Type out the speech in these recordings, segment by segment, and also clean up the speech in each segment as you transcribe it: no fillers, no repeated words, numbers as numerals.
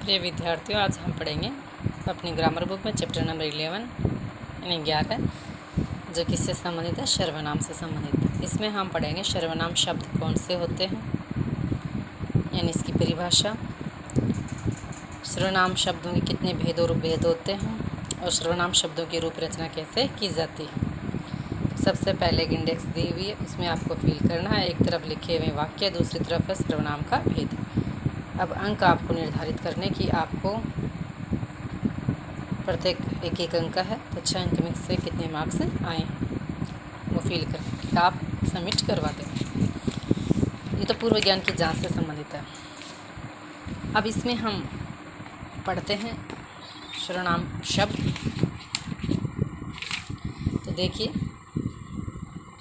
प्रिय विद्यार्थियों, आज हम पढ़ेंगे अपनी ग्रामर बुक में चैप्टर नंबर 11 यानी 11, जो किससे संबंधित है, सर्वनाम से संबंधित है। इसमें हम पढ़ेंगे सर्वनाम शब्द कौन से होते हैं, यानी इसकी परिभाषा, सर्वनाम शब्दों के कितने भेद और उपभेद होते हैं, और सर्वनाम शब्दों की रूपरचना कैसे की जाती है। सबसे पहले एक इंडेक्स दी हुई है, उसमें आपको फिल करना है। एक तरफ लिखे हुए वाक्य, दूसरी तरफ है सर्वनाम का भेद। अब अंक आपको निर्धारित करने की, आपको प्रत्येक एक अंक है, तो 6 अंक में से कितने मार्क्स आए हैं वो फिल करके आप सबमिट करवा दें। ये तो पूर्व ज्ञान की जांच से संबंधित है। अब इसमें हम पढ़ते हैं सर्वनाम शब्द। तो देखिए,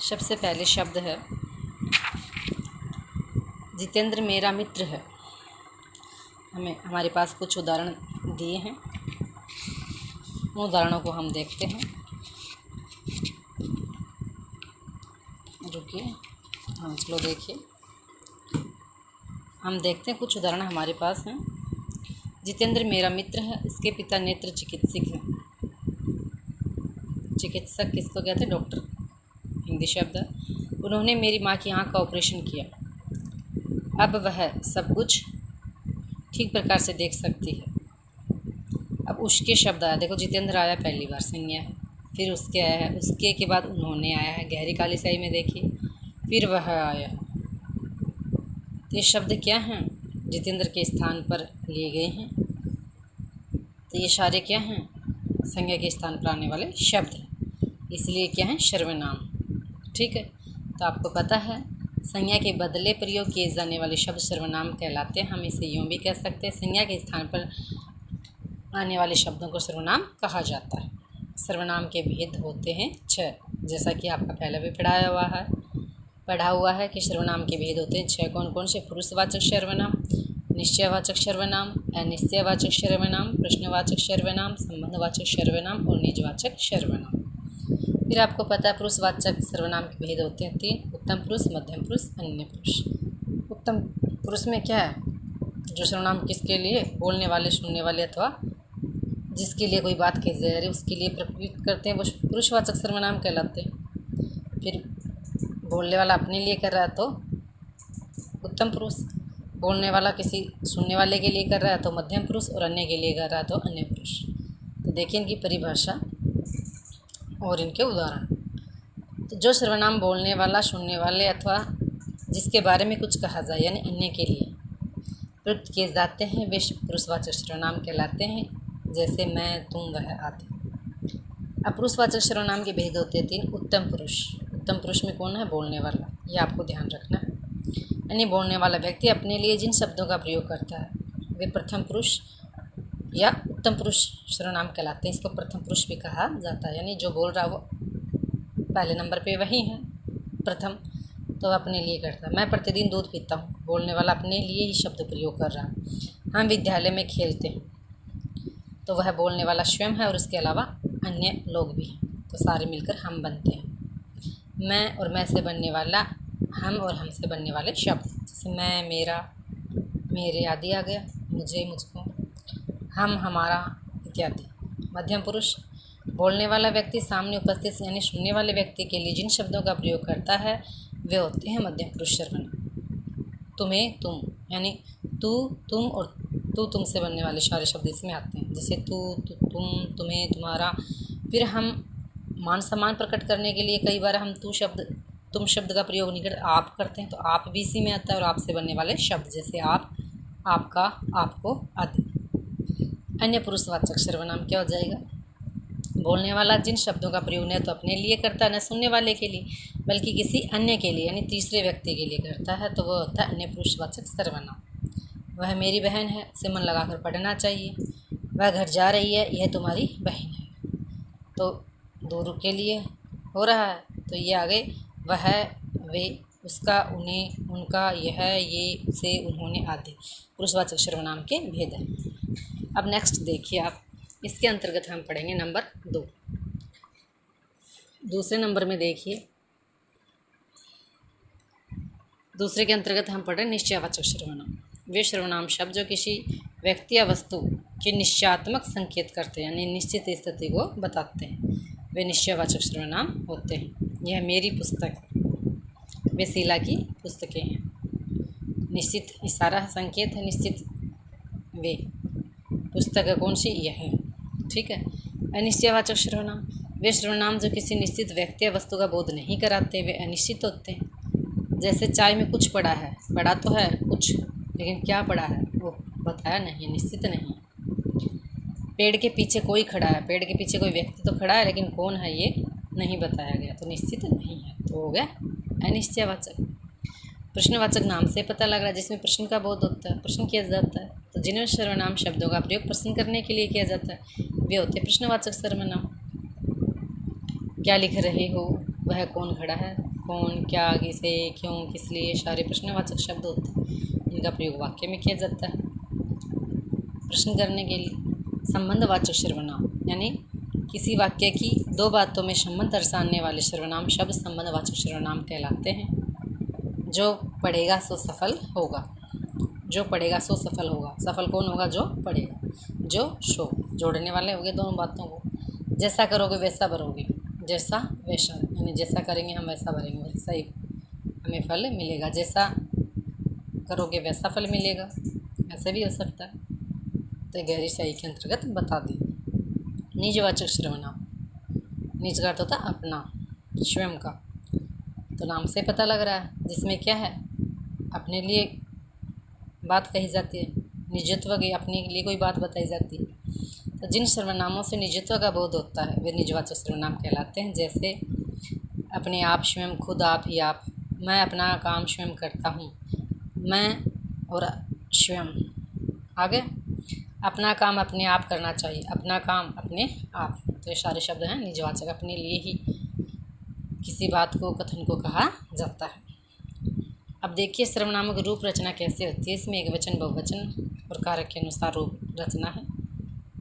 सबसे पहले शब्द है जितेंद्र मेरा मित्र है। हमारे पास कुछ उदाहरण दिए हैं, उन उदाहरणों को हम देखते हैं। रुकिए, हाँ चलो देखिए, हम देखते हैं कुछ उदाहरण हमारे पास हैं। जितेंद्र मेरा मित्र है, इसके पिता नेत्र चिकित्सक हैं। चिकित्सक किसको कहते हैं? डॉक्टर, हिंदी शब्द है। उन्होंने मेरी माँ की आँख का ऑपरेशन किया, अब वह सब कुछ ठीक प्रकार से देख सकती है। अब उसके शब्द आया, देखो जितेंद्र आया पहली बार, संज्ञा है, फिर उसके आया है, उसके के बाद उन्होंने आया है, गहरी काली स्याही में देखिए, फिर वह आया है। तो ये शब्द क्या हैं? जितेंद्र के स्थान पर लिए गए हैं। तो ये सारे क्या हैं? संज्ञा के स्थान पर आने वाले शब्द हैं, इसलिए क्या हैं? सर्वनाम। ठीक है, तो आपको पता है संज्ञा के बदले प्रयोग किए जाने वाले शब्द सर्वनाम कहलाते हैं। हम इसे यूँ भी कह सकते हैं, संज्ञा के स्थान पर आने वाले शब्दों को सर्वनाम कहा जाता है। सर्वनाम के भेद होते हैं 6, जैसा कि आपका पहले भी पढ़ा हुआ है कि सर्वनाम के भेद होते हैं 6। कौन कौन से? पुरुषवाचक सर्वनाम, निश्चयवाचक सर्वनाम, अनिश्चयवाचक सर्वनाम, प्रश्नवाचक सर्वनाम, संबंधवाचक सर्वनाम और निजवाचक सर्वनाम। फिर आपको पता है पुरुषवाचक सर्वनाम के भेद होते हैं 3, उत्तम पुरुष, मध्यम पुरुष, अन्य पुरुष। उत्तम पुरुष में क्या है? जो सर्वनाम किसके लिए? बोलने वाले, सुनने वाले अथवा जिसके लिए कोई बात कही जा रही है उसके लिए प्रयुक्त करते हैं, वो पुरुषवाचक सर्वनाम कहलाते हैं। फिर बोलने वाला अपने लिए कर रहा है तो उत्तम पुरुष, बोलने वाला किसी सुनने वाले के लिए कर रहा है तो मध्यम पुरुष, और अन्य के लिए कर रहा है तो अन्य पुरुष। तो देखिए इनकी परिभाषा और इनके उदाहरण। तो जो सर्वनाम बोलने वाला, सुनने वाले अथवा जिसके बारे में कुछ कहा जाए यानी अन्य के लिए प्रयुक्त किए जाते हैं, वे पुरुषवाचक सर्वनाम कहलाते हैं, जैसे मैं, तुम, वह आदि। अब पुरुषवाचक सर्वनाम के भेद होते हैं 3, उत्तम पुरुष। उत्तम पुरुष में कौन है? बोलने वाला, ये आपको ध्यान रखना है। यानी बोलने वाला व्यक्ति अपने लिए जिन शब्दों का प्रयोग करता है वे प्रथम पुरुष या उत्तम पुरुष सर्वनाम कहलाते हैं। इसको प्रथम पुरुष भी कहा जाता है, यानी जो बोल रहा है वो पहले नंबर पे वही है, प्रथम, तो अपने लिए करता है। मैं प्रतिदिन दूध पीता हूँ, बोलने वाला अपने लिए ही शब्द प्रयोग कर रहा है। हम विद्यालय में खेलते हैं, तो वह बोलने वाला स्वयं है और उसके अलावा अन्य लोग भी हैं, तो सारे मिलकर हम बनते हैं। मैं और मैं से बनने वाला हम और हम से बनने वाले शब्द, जैसे मैं, मेरा, मेरे आदि आ गया, मुझे, मुझको, हम, हमारा इत्यादि। मध्यम पुरुष, बोलने वाला व्यक्ति सामने उपस्थित यानी सुनने वाले व्यक्ति के लिए जिन शब्दों का प्रयोग करता है वे होते हैं मध्यम पुरुष सर्वनाम। तुम्हें, तुम, यानी तू, तुम और तू, तुम से बनने वाले सारे शब्द इसमें आते हैं, जैसे तू, तुम, तुम्हें, तुम्हारा। फिर हम मान सम्मान प्रकट करने के लिए कई बार हम तुम शब्द का प्रयोग नहीं करते, आप करते हैं, तो आप भी इसी में आता है, और आप से बनने वाले शब्द जैसे आप, आपका, आपको आदि। अन्य पुरुषवाचक सर्वनाम क्या हो जाएगा? बोलने वाला जिन शब्दों का प्रयोग न तो अपने लिए करता है न सुनने वाले के लिए, बल्कि किसी अन्य के लिए यानी तीसरे व्यक्ति के लिए करता है, तो वह होता है अन्य पुरुषवाचक सर्वनाम। वह मेरी बहन है, उसे मन लगाकर पढ़ना चाहिए। वह घर जा रही है, यह तुम्हारी बहन है, तो दो के लिए हो रहा है, तो ये आगे वह, वे, उसका, उन्हें, उनका, यह, ये, उसे, उन्होंने आदि पुरुषवाचक सर्वनाम के भेद हैं। अब नेक्स्ट देखिए आप, इसके अंतर्गत हम पढ़ेंगे नंबर 2। दूसरे नंबर में देखिए, दूसरे के अंतर्गत हम पढ़ रहे हैं निश्चयवाचक सर्वनाम। वे सर्वनाम शब्द जो किसी व्यक्ति या वस्तु के निश्चयात्मक संकेत करते हैं, यानी निश्चित स्थिति को बताते हैं, वे निश्चयवाचक सर्वनाम होते हैं। यह मेरी पुस्तक है, वे शीला की पुस्तकें हैं। निश्चित इशारा संकेत है, निश्चित वे पुस्तक है कौन सी, यह है। ठीक है। अनिश्चयवाचक सर्वनाम, वे सर्वनाम जो किसी निश्चित व्यक्ति या वस्तु का बोध नहीं कराते, वे अनिश्चित होते हैं। जैसे चाय में कुछ पड़ा है, पड़ा तो है कुछ, लेकिन क्या पड़ा है वो बताया नहीं, निश्चित नहीं। पेड़ के पीछे कोई खड़ा है, पेड़ के पीछे कोई व्यक्ति तो खड़ा है, लेकिन कौन है ये नहीं बताया गया, तो निश्चित नहीं है, तो हो गया अनिश्चयवाचक। प्रश्नवाचक नाम से पता लग रहा है, जिसमें प्रश्न का बोध होता है, प्रश्न किया जाता है। तो जिन सर्वनाम शब्दों का प्रयोग प्रश्न करने के लिए किया जाता है वे होते हैं प्रश्नवाचक सर्वनाम। क्या लिख रहे हो, वह कौन खड़ा है, कौन, क्या, किसे, क्यों, किस लिए, सारे प्रश्नवाचक शब्द होते हैं। इनका प्रयोग वाक्य में किया जाता है प्रश्न करने के लिए। संबंधवाचक सर्वनाम, यानी किसी वाक्य की दो बातों में संबंध दर्शाने वाले सर्वनाम शब्द संबंधवाचक सर्वनाम कहलाते हैं। जो पढ़ेगा सो सफल होगा, जो पढ़ेगा सो सफल होगा, सफल कौन होगा, जो पढ़ेगा, जो सो, जोड़ने वाले हो गए दोनों बातों को। जैसा करोगे वैसा भरोगे, जैसा वैसा, यानी जैसा करेंगे हम वैसा भरेंगे, वैसा ही हमें फल मिलेगा, जैसा करोगे वैसा फल मिलेगा, ऐसे भी हो सकता है। तो गहरी सही के अंतर्गत बता दी। निजवाचक सर्वनाम, निज का अर्थ होता है अपना, स्वयं का, तो नाम से पता लग रहा है, जिसमें क्या है, अपने लिए बात कही जाती है, निजत्व की, अपने लिए कोई बात बताई जाती है। तो जिन सर्वनामों से निजत्व का बोध होता है वे निजवाचक सर्वनाम कहलाते हैं। जैसे अपने आप, स्वयं, खुद, आप ही आप, मैं अपना काम स्वयं करता हूँ, मैं और स्वयं। आगे अपना काम अपने आप करना चाहिए, अपना काम अपने आप, तो ये सारे शब्द हैं निजवाचक, अपने लिए ही किसी बात को, कथन को कहा जाता है। अब देखिए सर्वनामों की रूप रचना कैसे होती है। इसमें एक वचन, बहुवचन और कारक के अनुसार रूप रचना है।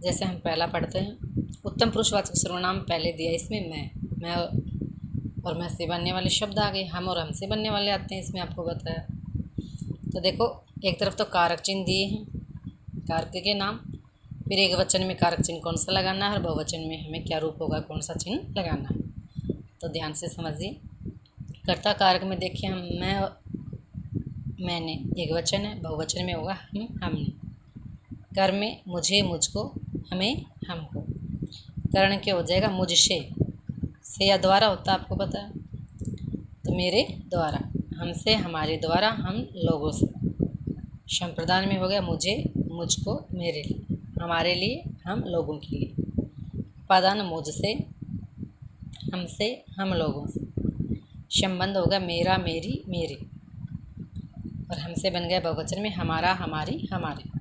जैसे हम पहला पढ़ते हैं, उत्तम पुरुषवाचक सर्वनाम पहले दिया, इसमें मैं और मैं से बनने वाले शब्द आ गए, हम और हमसे बनने वाले आते हैं, इसमें आपको बताया। तो देखो एक तरफ तो कारक चिन्ह दिए हैं, कारक के नाम, फिर एक वचन में कारक चिन्ह कौन सा लगाना है और बहुवचन में हमें क्या रूप होगा, कौन सा चिन्ह लगाना है। तो ध्यान से समझिए। कर्ता कारक में देखिए हम, मैं, मैंने एक वचन है, बहुवचन में होगा हम, हमने। कर्म में मुझे, मुझको, हमें, हमको। करण के हो जाएगा मुझसे, से या द्वारा होता है, आपको पता है, तो मेरे द्वारा, हमसे, हमारे द्वारा, हम लोगों से। संप्रदान में हो गया मुझे, मुझको, मेरे लिए, हमारे लिए, हम लोगों के लिए। उपादान मुझसे, हमसे, हम लोगों से। संबंध होगा मेरा, मेरी, मेरे, और हमसे बन गया बहुवचन में हमारा, हमारी, हमारे।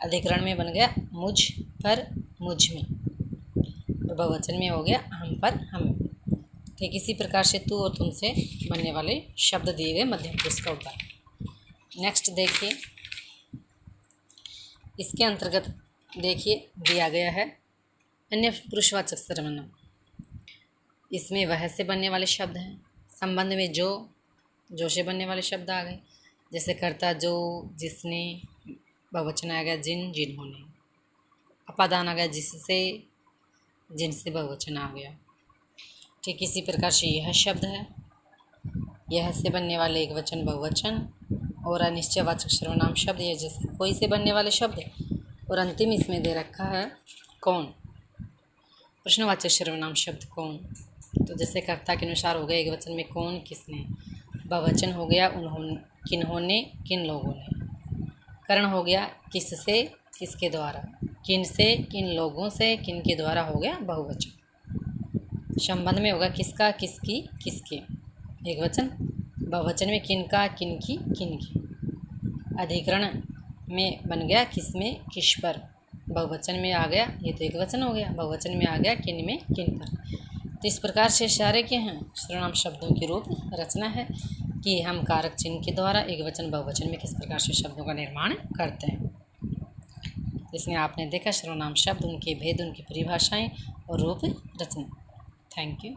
अधिकरण में बन गया मुझ पर, मुझ में, और बहुवचन में हो गया हम पर, हम। ठीक इसी प्रकार से तू और तुमसे बनने वाले शब्द दिए गए मध्यम पुरुष का होता है। नेक्स्ट देखिए, इसके अंतर्गत देखिए दिया गया है अन्य पुरुषवाचक सर्वनाम। इसमें वह से बनने वाले शब्द हैं, संबंध में जो, जो से बनने वाले शब्द आ गए, जैसे कर्ता जो, जिसने, बहुवचन आ गया जिन, जिन्होंने। अपादान आ गया जिससे, जिनसे बहुवचन आ गया। ठीक इसी प्रकार से यह शब्द है, यह से बनने वाले एक वचन, बहुवचन, और अनिश्चयवाचक सर्वनाम शब्द, यह जैसे कोई से बनने वाले शब्द, और अंतिम इसमें दे रखा है कौन, प्रश्नवाचक सर्वनाम शब्द कौन। तो जैसे कर्ता के अनुसार हो गया एक वचन में कौन, किसने, बहुवचन हो गया उन्होंने, किन्होंने, किन लोगों ने। करण हो गया किससे, किसके द्वारा, किन से, किन लोगों से, किन के द्वारा, हो गया बहुवचन। संबंध में होगा किसका, किसकी, किसके, एक वचन, बहुवचन में किनका, किनकी, किनकी। अधिकरण में बन गया किसमें, किस पर, बहुवचन में आ गया, ये तो एक वचन हो गया, बहुवचन में आ गया किन में, किन पर। तो इस प्रकार से सारे के हैं सर्वनाम शब्दों की रूप रचना है कि हम कारक चिन्ह के द्वारा एक वचन, बहुवचन में किस प्रकार से शब्दों का निर्माण करते हैं। इसमें आपने देखा सर्वनाम शब्द, उनके भेद, उनकी परिभाषाएं और रूप रचना। Thank you.